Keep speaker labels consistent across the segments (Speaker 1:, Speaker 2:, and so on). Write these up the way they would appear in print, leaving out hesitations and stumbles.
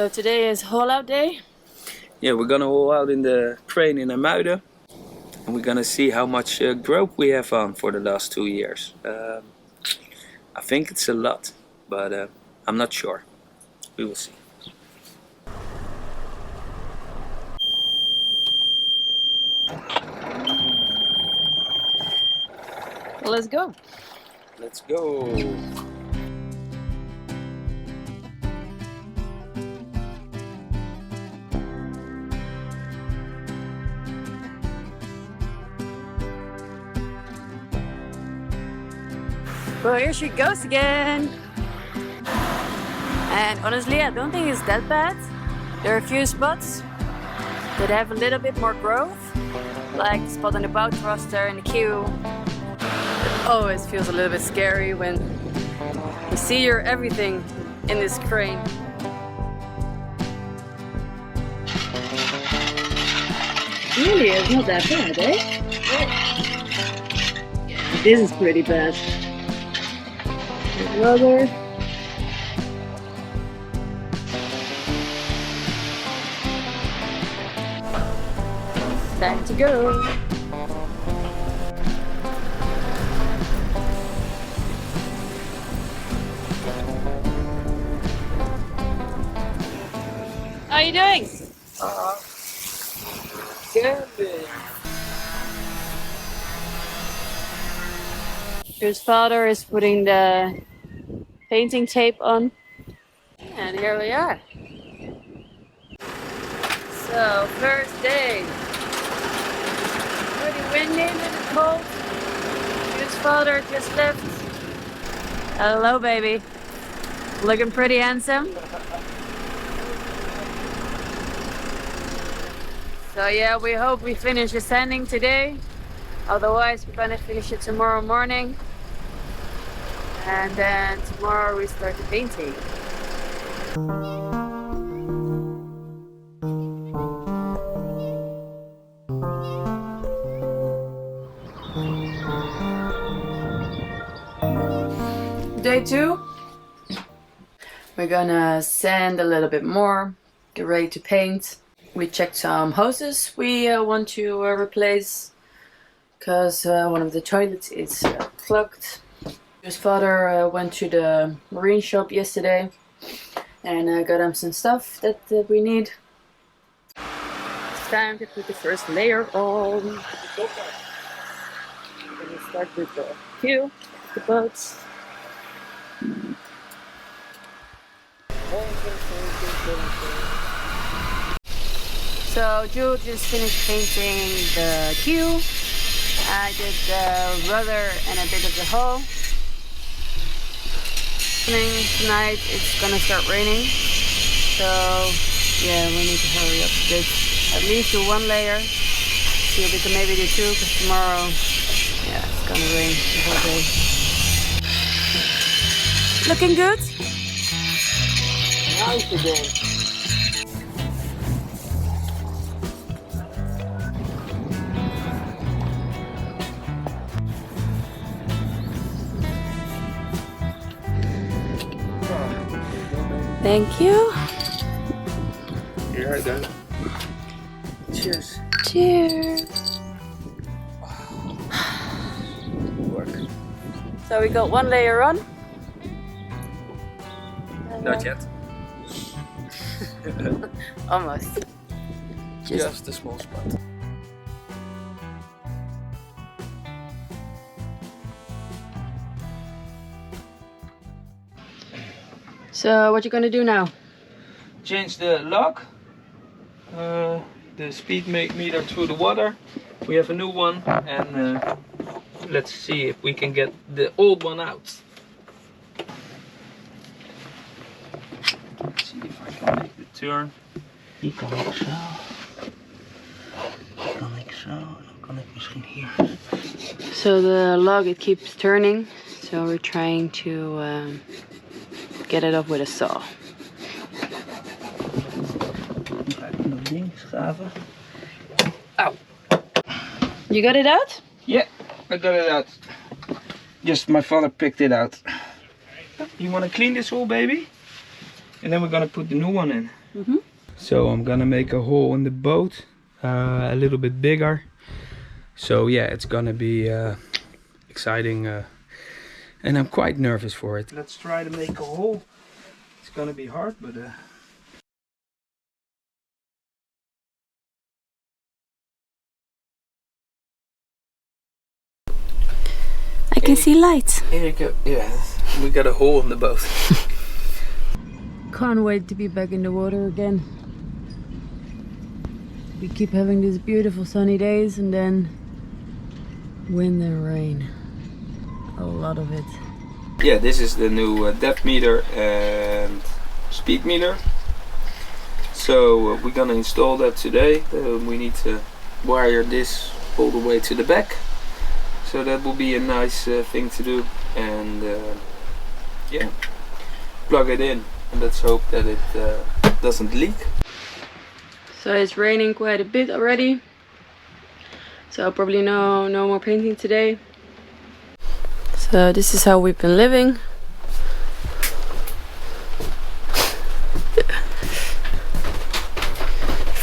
Speaker 1: So today is haul out day.
Speaker 2: Yeah, we're gonna haul out in the crane in Amuiden. And we're gonna see how much growth we have on for the last 2 years. I think it's a lot, but I'm not sure. We will see.
Speaker 1: Well, let's go.
Speaker 2: Let's go.
Speaker 1: Well, here she goes again. And honestly, I don't think it's that bad. There are a few spots that have a little bit more growth, like the spot on the bow thruster and the queue. It always feels a little bit scary when you see your everything in this crane. Really, it's not that bad, eh? Yeah, this is pretty bad. Rubber. Time to go. How are you doing?
Speaker 2: Camping.
Speaker 1: His father is putting the painting tape on. And here we are. So, first day. Pretty windy, a little cold. His father just left. Hello, baby. Looking pretty handsome. So yeah, we hope we finish the sanding today. Otherwise, we're gonna finish it tomorrow morning. And then tomorrow we start the painting. Day 2. We're gonna sand a little bit more, get ready to paint. We checked some hoses we want to replace because one of the toilets is clogged. His father went to the marine shop yesterday and got him some stuff that we need. It's time to put the first layer on. We're gonna start with the queue, the boats. So Jules just finished painting the queue. I did the rudder and a bit of the hull. Tonight it's gonna start raining, so yeah, we need to hurry up a bit. At least do 1 layer. See if we can maybe do 2, because tomorrow, yeah, it's gonna rain the whole day. Looking good?
Speaker 2: Nice again.
Speaker 1: Thank you.
Speaker 2: Here I go. Cheers.
Speaker 1: Cheers.
Speaker 2: Work.
Speaker 1: So we got 1 layer on.
Speaker 2: Not yet.
Speaker 1: Almost.
Speaker 2: Just a small spot.
Speaker 1: So what you gonna do now?
Speaker 2: Change the lock, the speed meter through the water. We have a new one, and let's see if we can get the old one out. Let's see if I can make the turn. Die kan ik zo. Die kan ik zo. En dan kan ik misschien hier.
Speaker 1: So the log, it keeps turning, so we're trying to get it off with a saw.
Speaker 2: Ow!
Speaker 1: You got it out?
Speaker 2: Yeah, I got it out. Just my father picked it out. You want to clean this hole, baby? and then we're gonna put the new one in.
Speaker 1: Mm-hmm.
Speaker 2: So I'm gonna make a hole in the boat, a little bit bigger. So yeah, it's gonna be exciting, and I'm quite nervous for it. Let's try to make a hole. It's gonna be hard, but
Speaker 1: I can see lights.
Speaker 2: here you go. Yeah, we got a hole in the boat.
Speaker 1: Can't wait to be back in the water again. We keep having these beautiful sunny days and then wind and rain. A lot of it.
Speaker 2: Yeah, this is the new depth meter and speed meter. So we're gonna install that today. We need to wire this all the way to the back. So that will be a nice thing to do. And yeah, plug it in. And let's hope that it doesn't leak.
Speaker 1: So it's raining quite a bit already. So probably no more painting today. So this is how we've been living.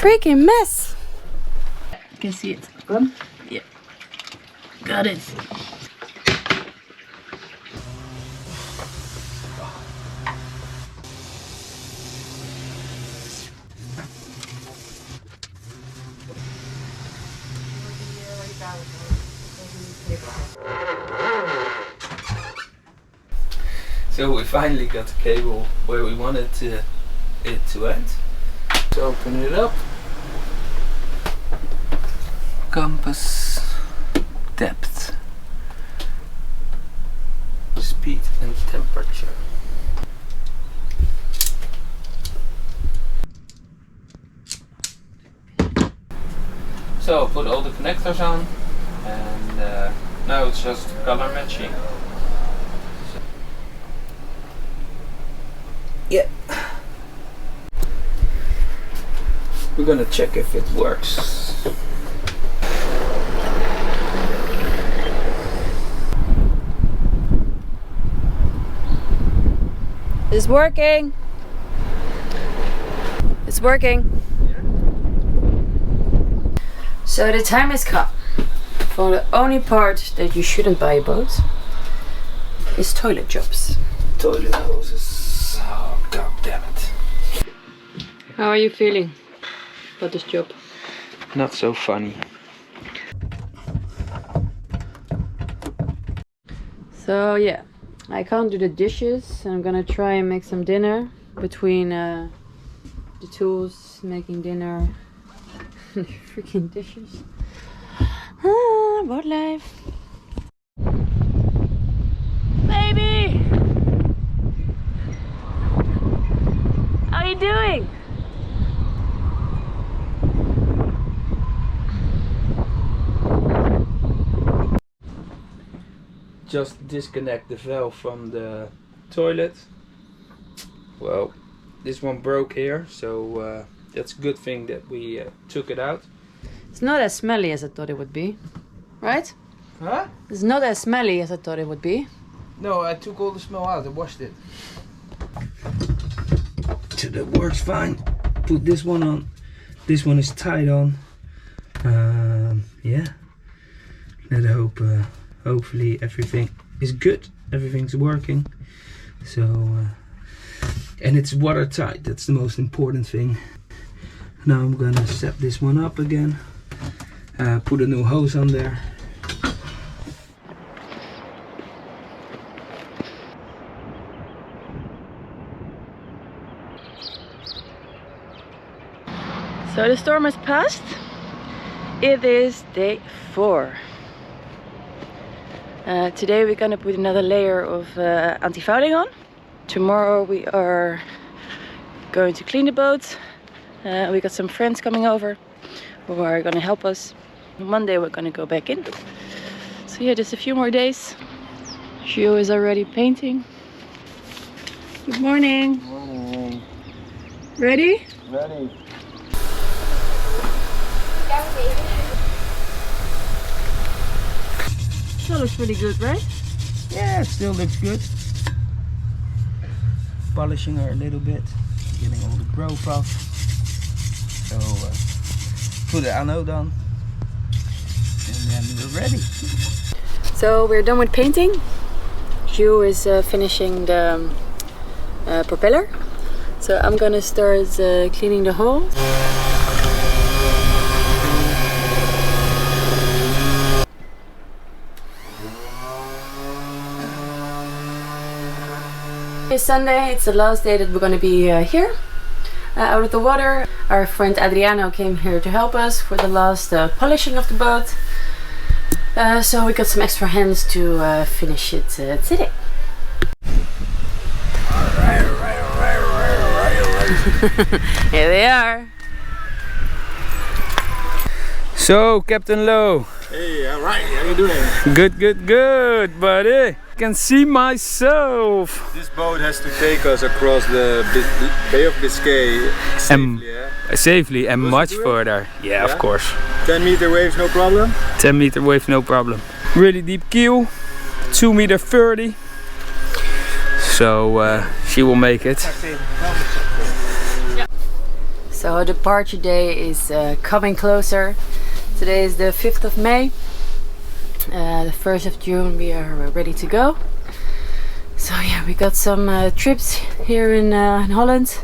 Speaker 1: Freaking mess! You can see it.
Speaker 2: Done?
Speaker 1: Yeah. Got it.
Speaker 2: So we finally got the cable where we wanted it to end. Let's open it up. Compass, depth, speed and temperature. So put all the connectors on, and now it's just color matching. Yeah. We're gonna check if it works.
Speaker 1: It's working. It's working. So the time has come for the only part that you shouldn't buy a boat is toilet jobs.
Speaker 2: Toilet hoses. Oh, god damn it.
Speaker 1: How are you feeling about this job?
Speaker 2: Not so funny.
Speaker 1: So yeah, I can't do the dishes. I'm gonna try and make some dinner between the tools, making dinner. Freaking dishes. Boat life. Baby! How are you doing?
Speaker 2: Just disconnect the valve from the toilet. Well, this one broke here, so that's a good thing that we took it out.
Speaker 1: It's not as smelly as I thought it would be, right?
Speaker 2: Huh?
Speaker 1: It's not as smelly as I thought it would be.
Speaker 2: No, I took all the smell out, I washed it. So that works fine. Put this one on. This one is tied on. Yeah. Let's hope, hopefully everything is good. Everything's working. So, and it's watertight. That's the most important thing. Now I'm gonna set this one up again. Put a new hose on there.
Speaker 1: So the storm has passed. It is day 4. Today we're gonna put another layer of antifouling on. Tomorrow we are going to clean the boat. We got some friends coming over who are gonna help us. Monday we're gonna go back in. So yeah, just a few more days. Gio is already painting. Good morning.
Speaker 2: Morning.
Speaker 1: Ready?
Speaker 2: Ready.
Speaker 1: That looks pretty good, right?
Speaker 2: Yeah, it still looks good. Polishing her a little bit. getting all the growth off. So put the anode on and then we're ready.
Speaker 1: So we're done with painting. Hugh is finishing the propeller. So I'm gonna start cleaning the hull. It's Sunday, it's the last day that we're gonna be here, out of the water. Our friend Adriano came here to help us for the last polishing of the boat. So we got some extra hands to finish it today. Here they are.
Speaker 2: So, Captain Low.
Speaker 3: Hey, alright, how you doing?
Speaker 2: Good, buddy. I can see myself.
Speaker 3: This boat has to take us across the Bay of Biscay
Speaker 2: Safely and much further. Yeah, of course.
Speaker 3: 10 meter waves, no problem?
Speaker 2: 10 meter wave, no problem. Really deep keel, 2 meter 30. So she will make it.
Speaker 1: So departure day is coming closer. Today is the 5th of May. The 1st of June we are ready to go. So yeah, we got some trips here in Holland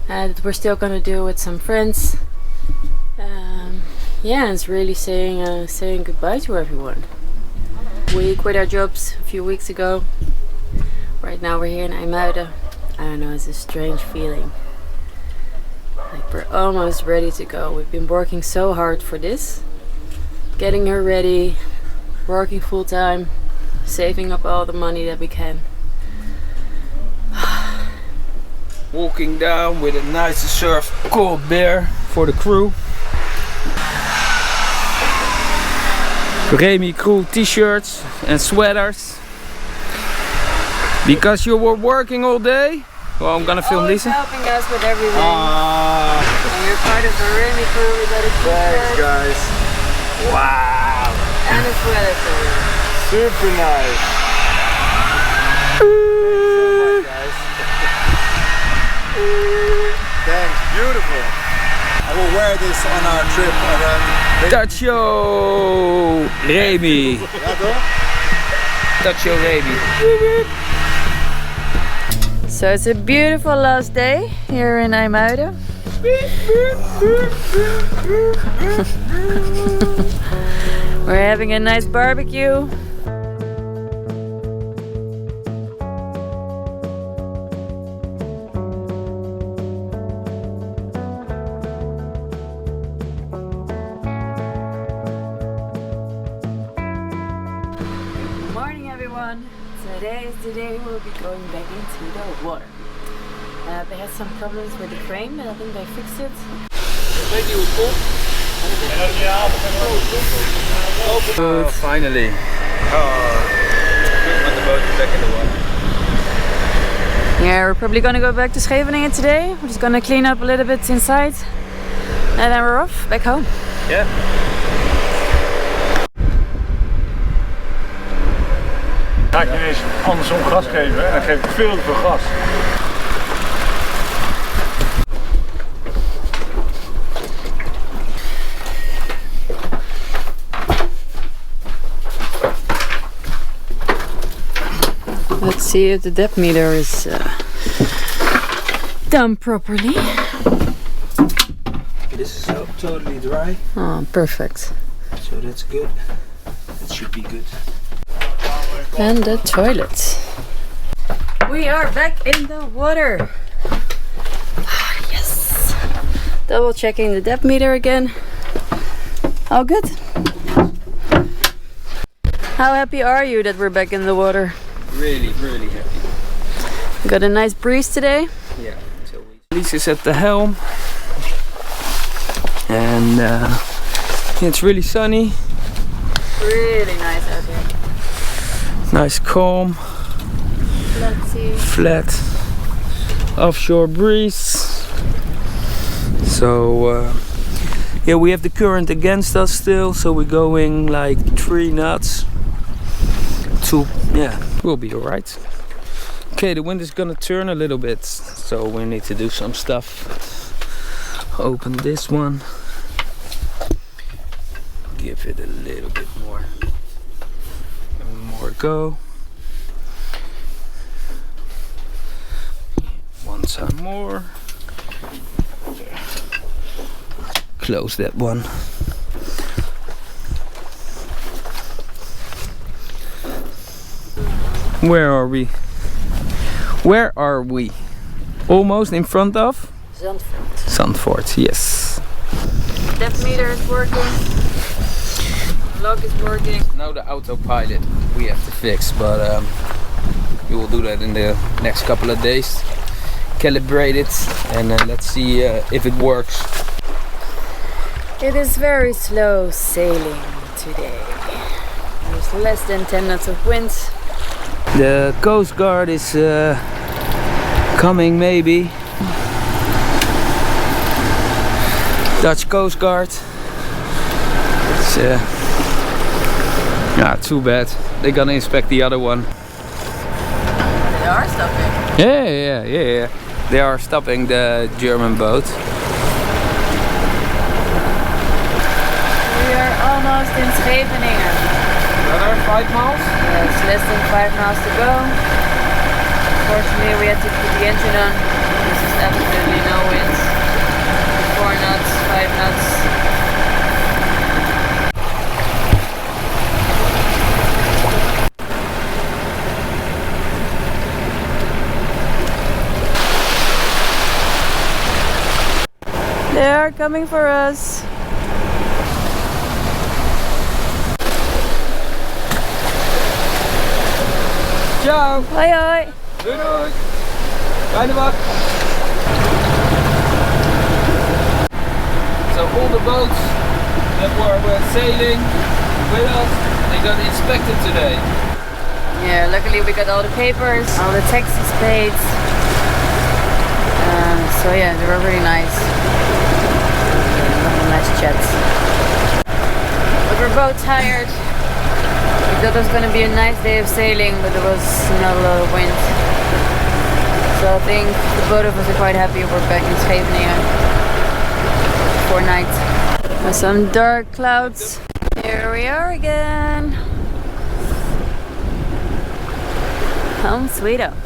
Speaker 1: that we're still gonna do with some friends. Yeah, and it's really saying goodbye to everyone. We quit our jobs a few weeks ago. Right now we're here in IJmuiden. I don't know, it's a strange feeling. Like we're almost ready to go. We've been working so hard for this. Getting her ready, working full time, saving up all the money that we can.
Speaker 2: Walking down with a nice surf cold beer for the crew. Remy crew t-shirts and sweaters. Because you were working all day. Well, I'm gonna film Lisa.
Speaker 1: Helping us with everything. And you're part of the Remy crew. We got a
Speaker 3: Thanks, guys.
Speaker 2: Wow.
Speaker 1: and a sweater for you.
Speaker 3: Super nice. Thanks so much, guys. Thanks, beautiful. I will wear this on our trip around.
Speaker 2: Tacho Remy.
Speaker 3: Ja, toch?
Speaker 2: Tacho Remy.
Speaker 1: So it's a beautiful last day here in IJmuiden. We're having a nice barbecue. Good morning everyone. Today is the day we'll be going back into the water. They had some problems with the crane, but I think they fixed it.
Speaker 2: Finally.
Speaker 3: When the boat is back in the water.
Speaker 1: Yeah, we're probably gonna go back to Scheveningen today. We're just gonna clean up a little bit inside. And then we're off, back home.
Speaker 3: Ja.
Speaker 4: Ga ik je eens andersom gas geven en dan geef ik veel te veel gas.
Speaker 1: Let's see if the depth meter is done properly.
Speaker 2: This is totally dry,
Speaker 1: Oh, perfect.
Speaker 2: so that's good. That should be good.
Speaker 1: And the toilet. We are back in the water. Ah, yes. Double checking the depth meter again. All good. How happy are you that we're back in the water?
Speaker 2: Really, really happy.
Speaker 1: Got a nice breeze today.
Speaker 2: Yeah. So Lisa's at the helm, and it's really sunny.
Speaker 1: Really nice out here.
Speaker 2: Nice calm,
Speaker 1: Let's see.
Speaker 2: flat, offshore breeze. So yeah, we have the current against us still, so we're going like 3 knots. Yeah, we'll be alright. Okay, the wind is gonna turn a little bit, so we need to do some stuff. Open this one. Give it a little bit more. More go. One time more. There. Close that one. Where are we? Where are we? Almost in front of?
Speaker 1: Zandvoort.
Speaker 2: Zandvoort, yes.
Speaker 1: Depth meter is working. Log is working.
Speaker 2: Now the autopilot we have to fix, but we will do that in the next couple of days. Calibrate it and let's see if it works.
Speaker 1: It is very slow sailing today. There's less than 10 knots of wind.
Speaker 2: The Coast Guard is coming, maybe. Dutch Coast Guard. It's too bad. They're gonna inspect the other one.
Speaker 1: They are stopping.
Speaker 2: Yeah. They are stopping the German boat.
Speaker 1: We are almost in Scheveningen.
Speaker 2: Another 5 miles?
Speaker 1: Yes, less than 5 miles to go. Unfortunately, we had to put the engine on. This is absolutely no wind. 4 knots, 5 knots. They are coming for us.
Speaker 2: Ciao!
Speaker 1: Hoi hoi!
Speaker 2: Doei doei! Fijne wacht! So all the boats that were sailing with us, they got inspected today.
Speaker 1: Yeah, luckily we got all the papers, all the taxes paid. So yeah, they were really nice. Nice chats. But we're both tired. We thought it was going to be a nice day of sailing, but there was not a lot of wind. So I think the both of us are quite happy we're back in Scheveningen for night. With some dark clouds. Here we are again. Home sweet home.